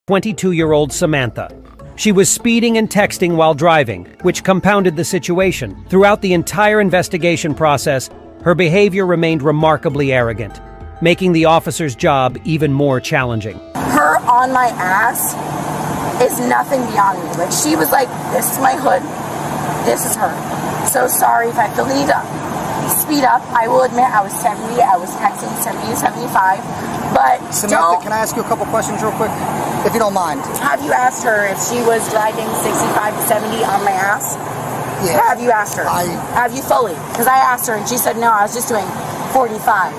22-year-old Samantha. She was speeding and texting while driving, which compounded the situation. Throughout the entire investigation process, her behavior remained remarkably arrogant, making the officer's job even more challenging. Her on my ass is nothing beyond me. Like, she was like, this is my hood, this is her. So sorry if I feel the need to speed up. I will admit I was 70, I was texting 70 to 75, but Samantha, can I ask you a couple questions real quick, if you don't mind? Have you asked her if she was driving 65 to 70 on my ass? Yeah. Have you asked her? Have you fully? Because I asked her and she said, no, I was just doing 45,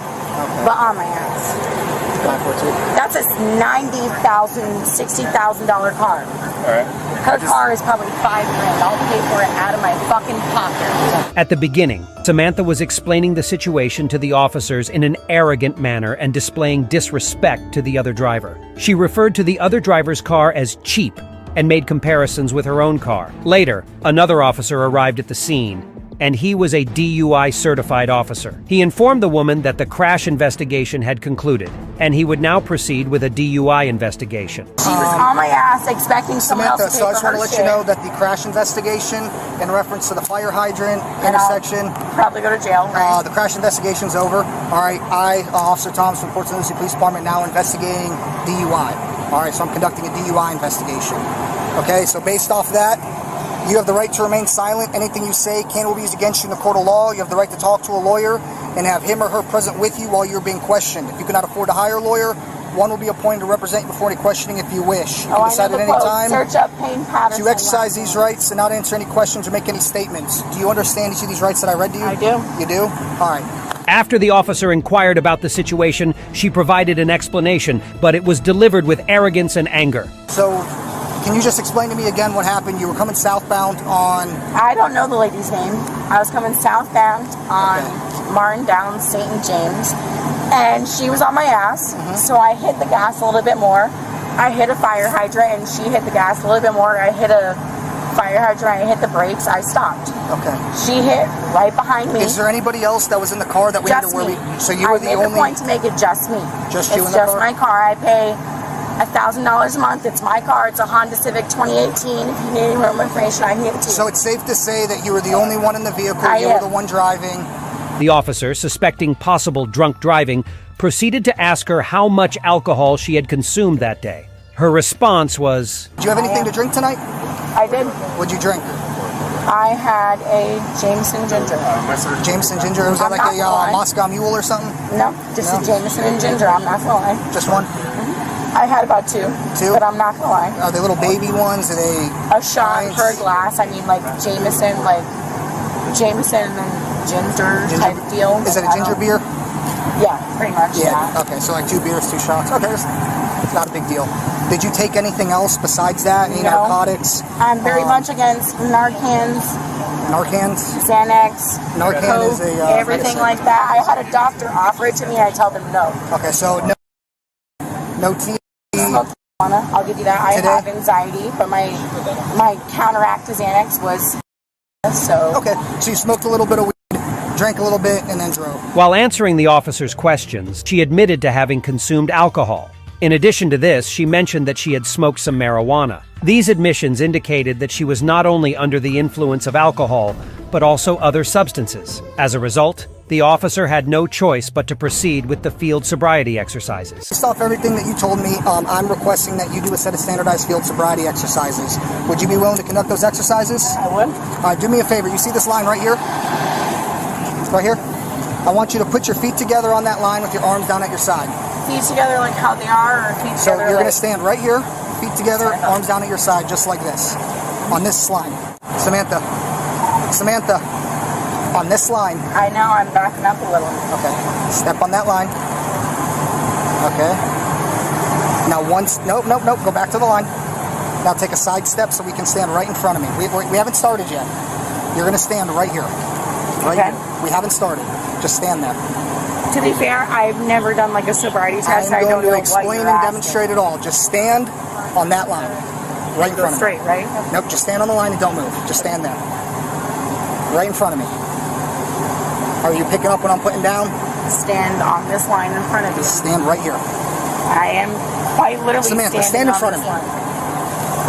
but on my ass. That's a $90,000, $60,000 car. All right. Her car is probably $5,000. I'll pay for it out of my fucking pocket. At the beginning, Samantha was explaining the situation to the officers in an arrogant manner and displaying disrespect to the other driver. She referred to the other driver's car as cheap and made comparisons with her own car. Later, another officer arrived at the scene, and he was a DUI certified officer. He informed the woman that the crash investigation had concluded, and he would now proceed with a DUI investigation. She was on my ass expecting someone else to pay so I just for want to her let shit. you know that the crash investigation in reference to the fire hydrant intersection, I'll probably go to jail, right? the crash investigation's over. All right, Officer Thomas from Port St. Lucie Police Department, now investigating DUI. All right, so I'm conducting a DUI investigation. Okay, so based off that, you have the right to remain silent. Anything you say can be used against you in the court of law. You have the right to talk to a lawyer and have him or her present with you while you're being questioned. If you cannot afford to hire a lawyer, one will be appointed to represent you before any questioning if you wish. You can decide at any time Search up Payne Patterson. to exercise these rights and not answer any questions or make any statements. Do you understand each of these rights that I read to you? I do. You do? All right. After the officer inquired about the situation, she provided an explanation, but it was delivered with arrogance and anger. So, can you just explain to me again what happened? You were coming southbound on... I don't know the lady's name. I was coming southbound on Martin down St. James, and she was on my ass, so I hit the gas a little bit more. I hit a fire hydrant, and she hit the gas a little bit more. I hit a fire hydrant, I hit the brakes, I stopped. Okay. She hit right behind me. Is there anybody else that was in the car that we Just had to me. So you were the only... I made the point to make it just me. Just you in the It's just car? my car. I pay $1,000 a month. It's my car. It's a Honda Civic 2018. If you need any more information, I can give it to you. So it's safe to say that you were the only one in the vehicle, you were the one driving. The officer, suspecting possible drunk driving, proceeded to ask her how much alcohol she had consumed that day. Her response was, "Do you have anything to drink tonight?" I did. What'd you drink? I had a Jameson Ginger. Jameson Ginger? Was that like a Moscow Mule or something? No, just a Jameson and Ginger. I'm not gonna lie. Just one? I had about two. Two? But I'm not gonna lie. Are they little baby ones? Are they a shot per glass? I mean, like Jameson, and then ginger type deal. Is it a ginger beer? Yeah, pretty much. Yeah. Okay, so like 2 beers, 2 shots. Okay, it's not a big deal. Did you take anything else besides that? Any narcotics? I'm very much against Narcans. Narcans? Xanax. Narcan Coke, is a... everything like that. I had a doctor offer it to me. I tell them no. Okay, so no tea. I'll give you that. I have anxiety, but my counteract to Xanax was so. Okay, so you smoked a little bit of weed, drank a little bit, and then drove. While answering the officer's questions, she admitted to having consumed alcohol. In addition to this, she mentioned that she had smoked some marijuana. These admissions indicated that she was not only under the influence of alcohol, but also other substances. As a result, the officer had no choice but to proceed with the field sobriety exercises. Based off everything that you told me, I'm requesting that you do a set of standardized field sobriety exercises. Would you be willing to conduct those exercises? I would. All right, do me a favor. You see this line right here? Right here? I want you to put your feet together on that line with your arms down at your side. Feet together like how they are, or feet So together you're like... going to stand right here, feet together, arms down at your side, just like this. On this line. Samantha, on this line. I know, I'm backing up a little. Okay. Step on that line. Okay. Now nope, go back to the line. Now take a side step so we can stand right in front of me. We haven't started yet. You're going to stand right here. Right here. We haven't started. Just stand there. To be fair, I've never done like a sobriety test. I'm I don't going know to explain and demonstrate it all. Just stand on that line. Right in front of me. Straight, right? Nope, just stand on the line and don't move. Just stand there. Right in front of me. Are you picking up what I'm putting down? Stand on this line in front of you. Just stand right here. I am quite literally Samantha, stand in front of me.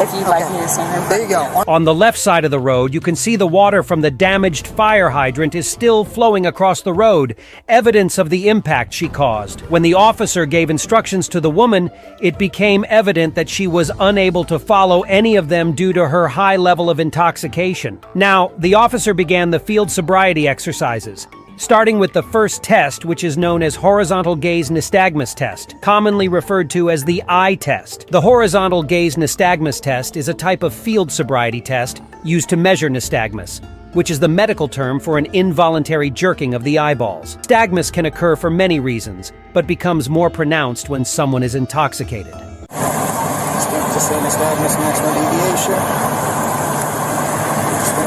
If you'd like me to stand in front. There you go. On the left side of the road, you can see the water from the damaged fire hydrant is still flowing across the road, evidence of the impact she caused. When the officer gave instructions to the woman, it became evident that she was unable to follow any of them due to her high level of intoxication. Now, the officer began the field sobriety exercises, starting with the first test, which is known as horizontal gaze nystagmus test, commonly referred to as the eye test. The horizontal gaze nystagmus test is a type of field sobriety test used to measure nystagmus, which is the medical term for an involuntary jerking of the eyeballs. Nystagmus can occur for many reasons, but becomes more pronounced when someone is intoxicated. Nystagmus maximum deviation.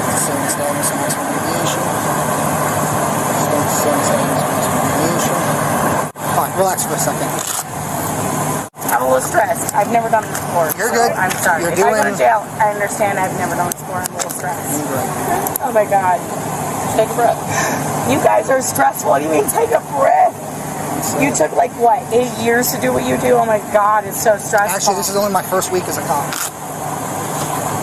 Nystagmus maximum deviation. Alright, relax for a second. I'm a little stressed. I've never done this before. You're good. I'm sorry. You're if doing... I go to jail, I understand I've never done this before. I'm a little stressed. Right. Oh my God. Take a breath. You guys are stressful. What do you mean take a breath? You took like, what, 8 years to do what you do? Oh my God, it's so stressful. Actually, this is only my first week as a cop.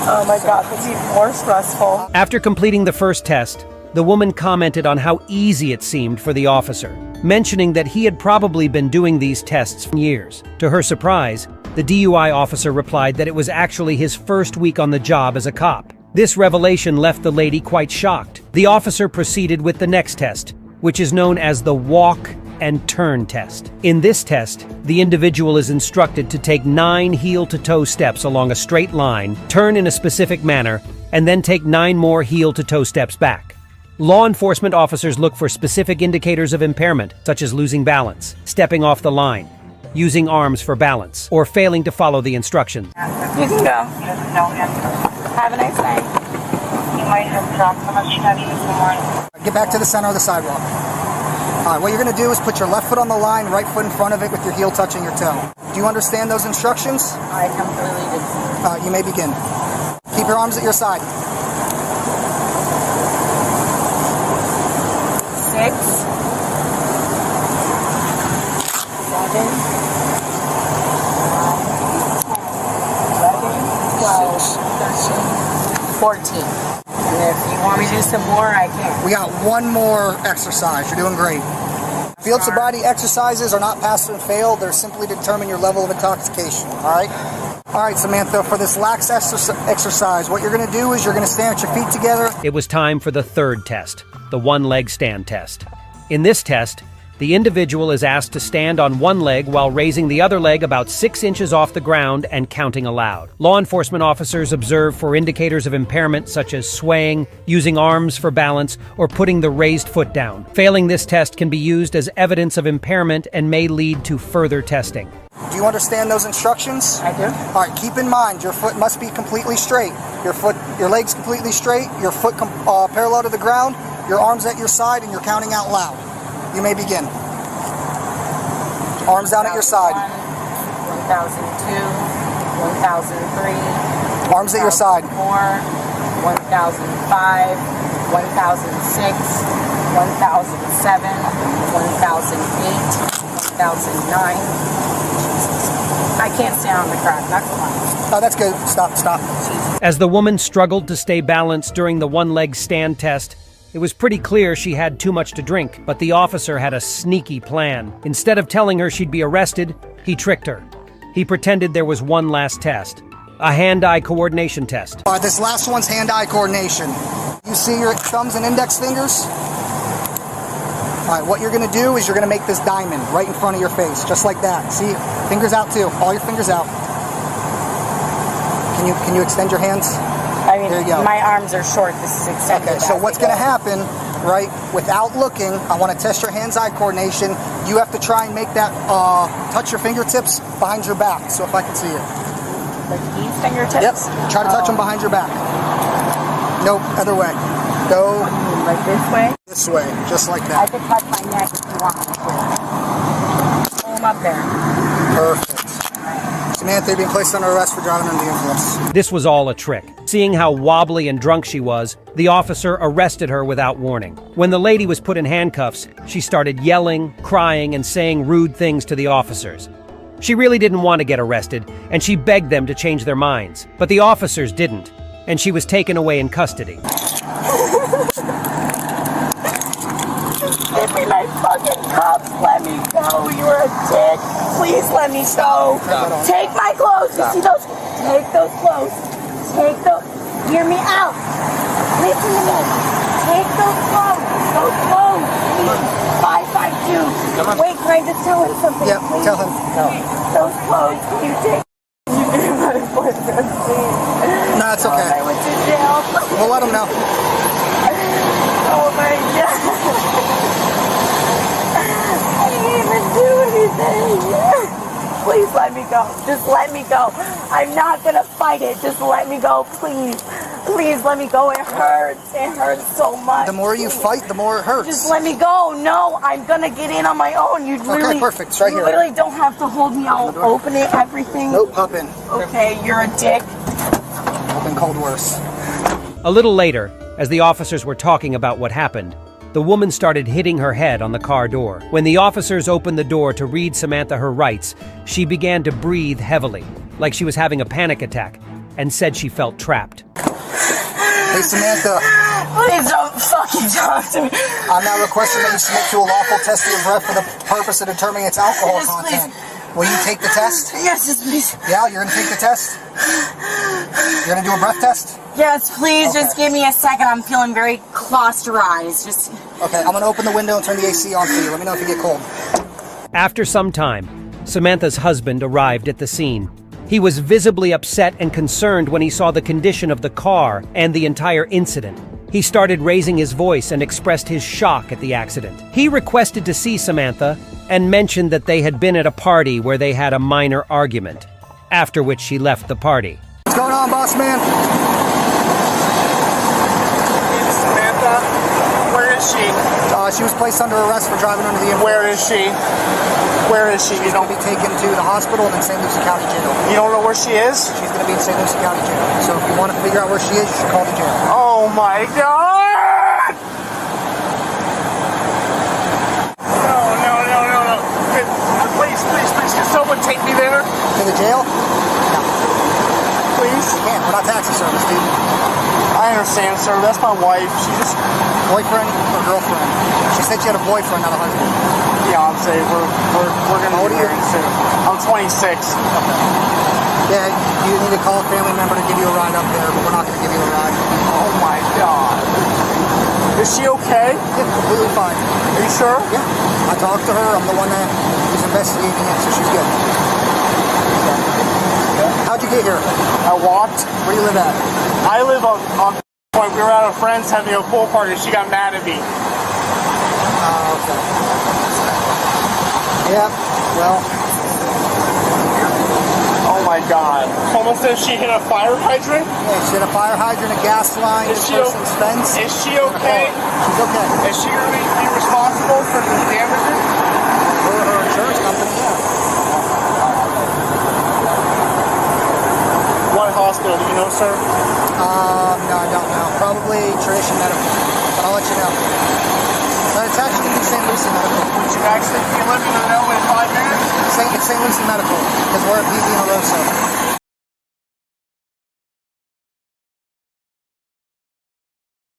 Oh my God, this is even more stressful. After completing the first test, the woman commented on how easy it seemed for the officer, mentioning that he had probably been doing these tests for years. To her surprise, the DUI officer replied that it was actually his first week on the job as a cop. This revelation left the lady quite shocked. The officer proceeded with the next test, which is known as the walk and turn test. In this test, the individual is instructed to take 9 heel-to-toe steps along a straight line, turn in a specific manner, and then take 9 more heel-to-toe steps back. Law enforcement officers look for specific indicators of impairment, such as losing balance, stepping off the line, using arms for balance, or failing to follow the instructions. You can go. Have a nice night. You might have dropped so much heavy this morning. Get back to the center of the sidewalk. All right, what you're going to do is put your left foot on the line, right foot in front of it with your heel touching your toe. Do you understand those instructions? I completely did. You may begin. Keep your arms at your side. 6, 7, 12, 14. And if you want me to do some more, I can. We got one more exercise. You're doing great. Field sobriety exercises are not pass and fail. They're simply to determine your level of intoxication. All right? All right, Samantha, for this lax exercise, what you're going to do is you're going to stand with your feet together. It was time for the third test, the one-leg stand test. In this test, the individual is asked to stand on one leg while raising the other leg about 6 inches off the ground and counting aloud. Law enforcement officers observe for indicators of impairment such as swaying, using arms for balance, or putting the raised foot down. Failing this test can be used as evidence of impairment and may lead to further testing. Do you understand those instructions? I do. All right, keep in mind, your foot must be completely straight. Your legs completely straight, your foot parallel to the ground, your arms at your side, and you're counting out loud. You may begin. Arms down at your side. 1002, 1003. Arms at your side. 1004, 1005, 1006, 1007, 1008, 1009. I can't stand on the ground. That's a lot. Oh, that's good. Stop. As the woman struggled to stay balanced during the one-leg stand test, it was pretty clear she had too much to drink, but the officer had a sneaky plan. Instead of telling her she'd be arrested, he tricked her. He pretended there was one last test, a hand-eye coordination test. All right, this last one's hand-eye coordination. You see your thumbs and index fingers? All right, what you're going to do is you're going to make this diamond right in front of your face, just like that. See, fingers out too. All your fingers out. Can you extend your hands? I mean, there you go. My arms are short. This is extended. Okay, so what's going to happen, right, without looking, I want to test your hands-eye coordination. You have to try and make that, touch your fingertips behind your back. So if I can see it. Like these fingertips? Yep, try to touch them behind your back. Nope, other way. Go. Like this way? This way, just like that. I could touch my neck if you want me to. Pull them up there. Perfect. Samantha, you're being placed under arrest for driving under the influence. This was all a trick. Seeing how wobbly and drunk she was, the officer arrested her without warning. When the lady was put in handcuffs, she started yelling, crying, and saying rude things to the officers. She really didn't want to get arrested, and she begged them to change their minds. But the officers didn't, and she was taken away in custody. Give me my fucking cups. Let me go. You're a dick. Please let me go. Take my clothes. You see those? Take those clothes. Take those. Hear me out. Listen to me. Take those clothes. Those clothes. Please. 552. Wait, can I just tell him something? Yeah, please? tell him. No. Those clothes. Can you take? You did my boyfriend, please. No, it's okay. I went to jail. We'll let him know. Oh my God. I didn't even do anything. Please let me go. Just let me go. I'm not gonna fight it. Just let me go, please. Please let me go. It hurts. It hurts so much. The more you fight, the more it hurts. Just let me go. No, I'm gonna get in on my own. You really, okay, perfect. It's right you here. literally don't have to hold me. I'll open it. Everything. Nope, hop in. Okay, you're a dick. I've been called worse. A little later, as the officers were talking about what happened, the woman started hitting her head on the car door. When the officers opened the door to read Samantha her rights, she began to breathe heavily, like she was having a panic attack, and said she felt trapped. Hey, Samantha. Please don't fucking talk to me. I'm now requesting that you submit to a lawful test of your breath for the purpose of determining its alcohol Yes, content. Will you take the test? Yes, please. Yeah, you're gonna take the test? You're gonna do a breath test? Yes, please. Okay. Just give me a second. I'm feeling very claustrized. Just. Okay, I'm gonna open the window and turn the AC on for you. Let me know if you get cold. After some time, Samantha's husband arrived at the scene. He was visibly upset and concerned when he saw the condition of the car and the entire incident. He started raising his voice and expressed his shock at the accident. He requested to see Samantha and mentioned that they had been at a party where they had a minor argument, after which she left the party. What's going on, boss man? Samantha, where is she? She was placed under arrest for driving under the influence. Where is she? Where is she? She's gonna be taken to the hospital and then St. Lucie County Jail. You don't know where she is? She's gonna be in St. Lucie County Jail. So if you want to figure out where she is, you should call the jail. Oh my God! No. Please, can someone take me there? To the jail? No. Please? You can't. We're not taxi service, dude. I understand, sir. That's my wife. She just... Boyfriend or girlfriend? She said she had a boyfriend, not a husband. Fiance. We're gonna How old be are you? married soon. I'm 26. Yeah, you need to call a family member to give you a ride up there, but we're not going to give you a ride. Oh my God. Is she okay? Yeah, completely fine. Are you sure? Yeah. I talked to her. I'm the one that is investigating it, so she's good. How'd you get here? I walked. Where do you live at? I live on point. We were at a friend's having a pool party. She got mad at me. Okay. Yeah, well. Oh my God. Someone says she hit a fire hydrant? Yeah, she hit a fire hydrant, a gas line, Is this she person's fence. Is she okay? She's okay. Is she going to be responsible for the damages? Her insurance company, yeah. What hospital, do you know, sir? No, I don't know. Probably Tradition Medical, but I'll let you know. But it's actually going to be St. Lucie Medical. Would you actually be living to know in 5 minutes? It's St. Lucie Medical, because we're at PV and Rosa.